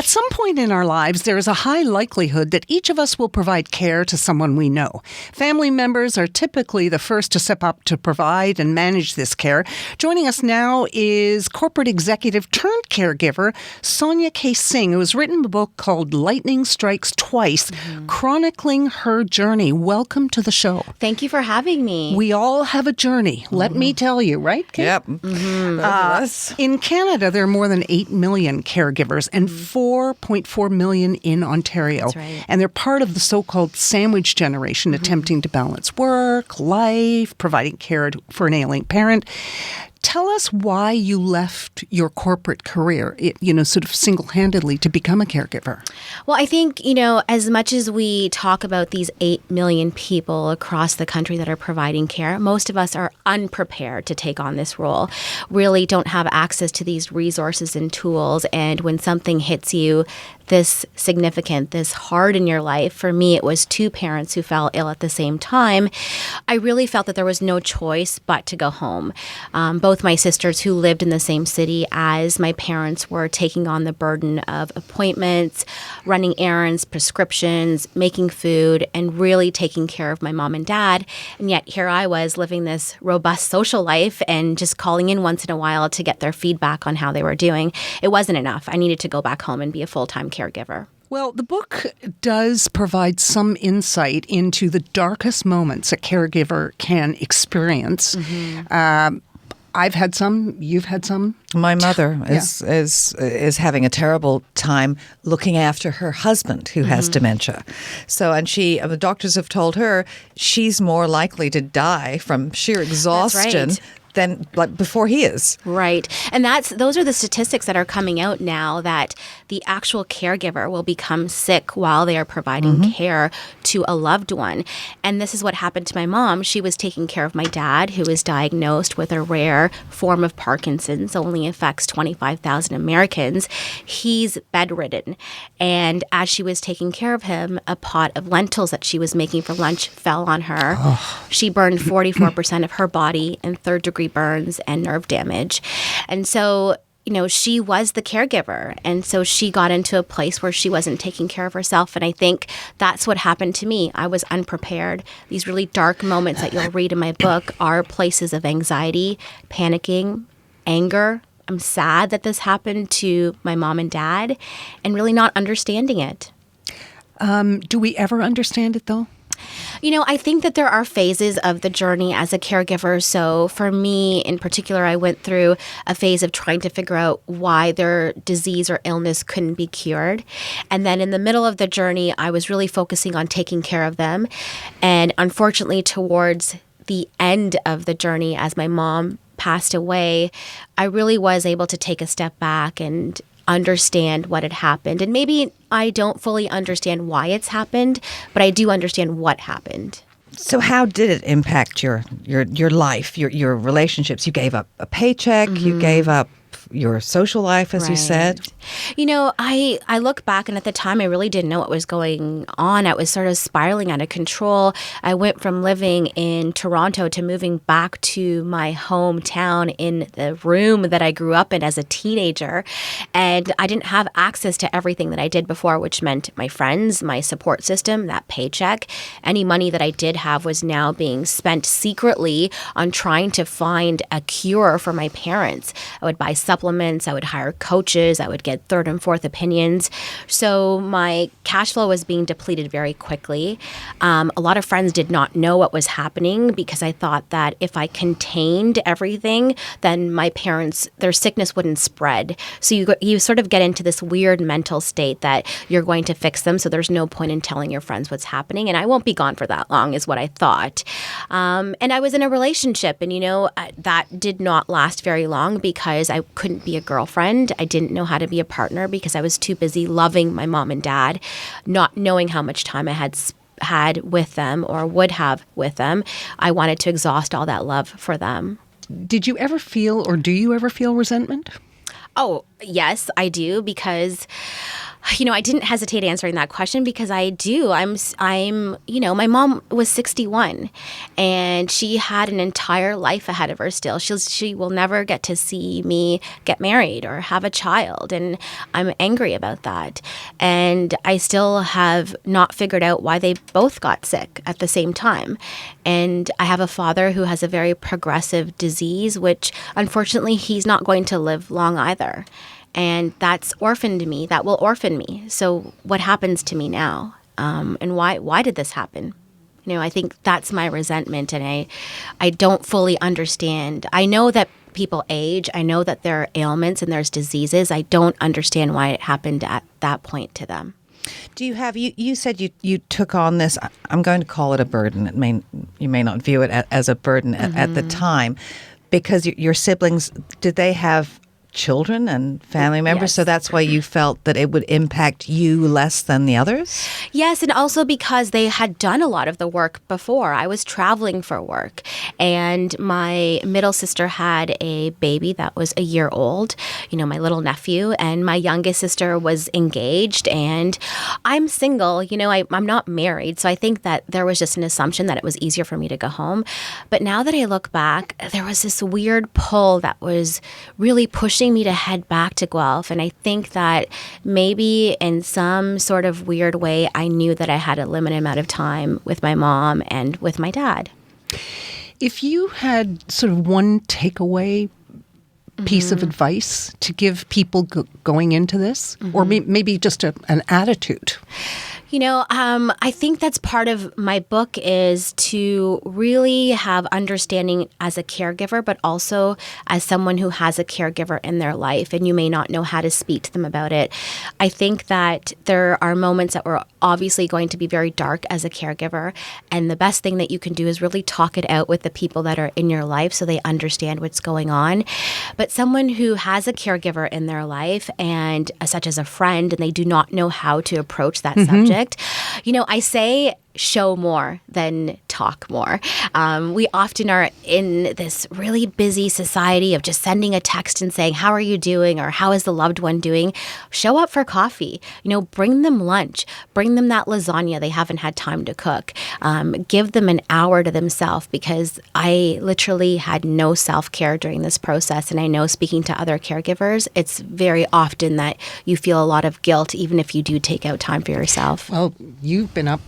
At some point in our lives, there is a high likelihood that each of us will provide care to someone we know. Family members are typically the first to step up to provide and manage this care. Joining us now is corporate executive turned caregiver Sonya Singh, who has written a book called Lightning Strikes Twice, chronicling her journey. Welcome to the show. Thank you for having me. We all have a journey, let me tell you, right, Kate? Yep. In Canada, there are more than 8 million caregivers and 4.4 million in Ontario. That's right. And they're part of the so-called sandwich generation, attempting to balance work, life, providing care for an ailing parent. Tell us why you left your corporate career, sort of single-handedly to become a caregiver. Well, I think, as much as we talk about these 8 million people across the country that are providing care, most of us are unprepared to take on this role, really don't have access to these resources and tools. And when something hits you this significant, this hard in your life, for me, it was 2 parents who fell ill at the same time. I really felt that there was no choice but to go home. Both my sisters who lived in the same city as my parents were taking on the burden of appointments, running errands, prescriptions, making food, and really taking care of my mom and dad. And yet here I was living this robust social life and just calling in once in a while to get their feedback on how they were doing. It wasn't enough. I needed to go back home and be a full-time caregiver. Well, the book does provide some insight into the darkest moments a caregiver can experience. I've had some. You've had some. My mother is having a terrible time looking after her husband who has dementia. So, and the doctors have told her she's more likely to die from sheer exhaustion. That's right. Than like before he is. Right. And those are the statistics that are coming out now, that the actual caregiver will become sick while they are providing care to a loved one. And this is what happened to my mom. She was taking care of my dad, who was diagnosed with a rare form of Parkinson's, only affects 25,000 Americans. He's bedridden. And as she was taking care of him, a pot of lentils that she was making for lunch fell on her. She burned 44% of her body in third-degree burns and nerve damage. And so, she was the caregiver. And so she got into a place where she wasn't taking care of herself. And I think that's what happened to me. I was unprepared. These really dark moments that you'll read in my book are places of anxiety, panicking, anger. I'm sad that this happened to my mom and dad, and really not understanding it. Do we ever understand it, though? I think that there are phases of the journey as a caregiver. So for me in particular, I went through a phase of trying to figure out why their disease or illness couldn't be cured. And then in the middle of the journey, I was really focusing on taking care of them. And unfortunately, towards the end of the journey, as my mom passed away, I really was able to take a step back and understand what had happened. And maybe I don't fully understand why it's happened, but I do understand what happened. So how did it impact your life, your relationships? You gave up a paycheck, you gave up your social life, as you said. I look back, and at the time I really didn't know what was going on. I was sort of spiraling out of control. I went from living in Toronto to moving back to my hometown in the room that I grew up in as a teenager. And I didn't have access to everything that I did before, which meant my friends, my support system, that paycheck. Any money that I did have was now being spent secretly on trying to find a cure for my parents. I would buy supplements, I would hire coaches, I would get third and fourth opinions. So my cash flow was being depleted very quickly. A lot of friends did not know what was happening because I thought that if I contained everything, then my parents, their sickness wouldn't spread. So you sort of get into this weird mental state that you're going to fix them, so there's no point in telling your friends what's happening, and I won't be gone for that long is what I thought. And I was in a relationship, and that did not last very long because I couldn't be a girlfriend. I didn't know how to be a partner because I was too busy loving my mom and dad, not knowing how much time I had with them or would have with them. I wanted to exhaust all that love for them. Did you ever feel, or do you ever feel resentment? Oh, yes, I do, because I didn't hesitate answering that question because I do. My mom was 61 and she had an entire life ahead of her still. She will never get to see me get married or have a child. And I'm angry about that. And I still have not figured out why they both got sick at the same time. And I have a father who has a very progressive disease, which unfortunately he's not going to live long either. And that's orphaned me. That will orphan me. So what happens to me now? And why did this happen? I think that's my resentment, and I don't fully understand. I know that people age. I know that there are ailments and there's diseases. I don't understand why it happened at that point to them. Do you have, you said you took on this, I'm going to call it a burden. You may not view it as a burden at the time, because your siblings, did they have children and family members? Yes. So that's why you felt that it would impact you less than the others? Yes, and also because they had done a lot of the work before. I was traveling for work, and my middle sister had a baby that was a year old, my little nephew, and my youngest sister was engaged, and I'm single, I'm not married, so I think that there was just an assumption that it was easier for me to go home. But now that I look back, there was this weird pull that was really pushing me to head back to Guelph. And I think that maybe in some sort of weird way, I knew that I had a limited amount of time with my mom and with my dad. If you had sort of one takeaway piece of advice to give people going into this, or maybe just an attitude? I think that's part of my book, is to really have understanding as a caregiver, but also as someone who has a caregiver in their life, and you may not know how to speak to them about it. I think that there are moments that we're obviously going to be very dark as a caregiver, and the best thing that you can do is really talk it out with the people that are in your life so they understand what's going on. But someone who has a caregiver in their life, and such as a friend, and they do not know how to approach that subject, I say show more than talk more. We often are in this really busy society of just sending a text and saying, how are you doing? Or how is the loved one doing? Show up for coffee, bring them lunch, bring them that lasagna they haven't had time to cook. Give them an hour to themselves, because I literally had no self-care during this process. And I know, speaking to other caregivers, it's very often that you feel a lot of guilt, even if you do take out time for yourself. Well, you've been up,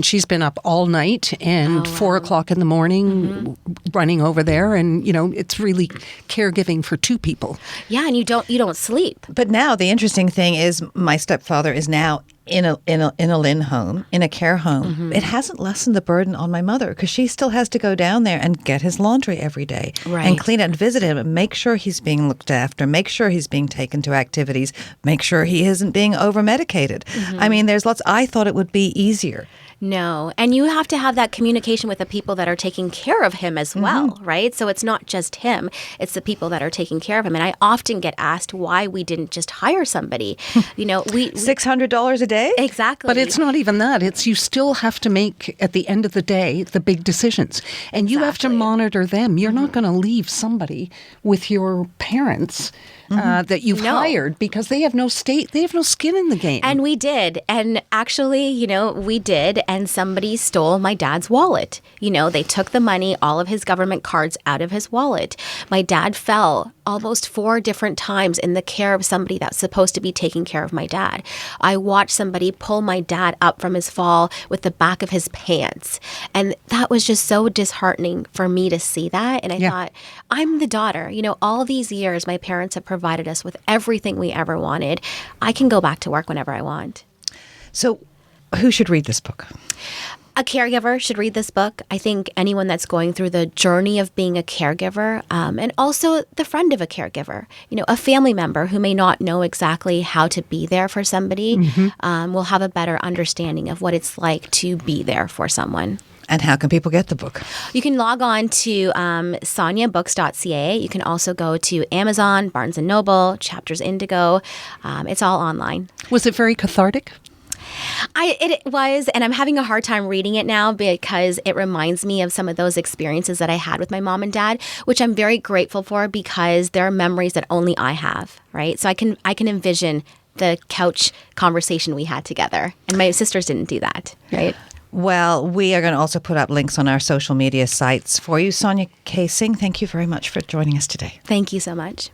she's been up all night and 4 o'clock in the morning running over there. And, it's really caregiving for two people. Yeah, and you don't sleep. But now the interesting thing is my stepfather is now in a LIN home, in a care home. It hasn't lessened the burden on my mother, because she still has to go down there and get his laundry every day, and clean it and visit him and make sure he's being looked after, make sure he's being taken to activities, make sure he isn't being over-medicated. There's lots. I thought it would be easier. No. And you have to have that communication with the people that are taking care of him as well, right? So it's not just him, it's the people that are taking care of him. And I often get asked why we didn't just hire somebody. we $600 a day? Exactly. But it's not even that. It's you still have to make, at the end of the day, the big decisions. And you have to monitor them. You're not going to leave somebody with your parents that you've hired, because they have no skin in the game. And we did. And actually, we did. And somebody stole my dad's wallet. They took the money, all of his government cards, out of his wallet. My dad fell almost 4 different times in the care of somebody that's supposed to be taking care of my dad. I watched somebody pull my dad up from his fall with the back of his pants. And that was just so disheartening for me to see that. And I thought, I'm the daughter. All these years, my parents have provided us with everything we ever wanted. I can go back to work whenever I want. So who should read this book? A caregiver should read this book. I think anyone that's going through the journey of being a caregiver, and also the friend of a caregiver, a family member who may not know exactly how to be there for somebody, will have a better understanding of what it's like to be there for someone. And how can people get the book? You can log on to sonyabooks.ca. You can also go to Amazon, Barnes & Noble, Chapters Indigo. It's all online. Was it very cathartic? It was, and I'm having a hard time reading it now because it reminds me of some of those experiences that I had with my mom and dad, which I'm very grateful for, because they're memories that only I have, right? So I can envision the couch conversation we had together. And my sisters didn't do that, right? Well, we are going to also put up links on our social media sites for you. Sonya K. Singh, thank you very much for joining us today. Thank you so much.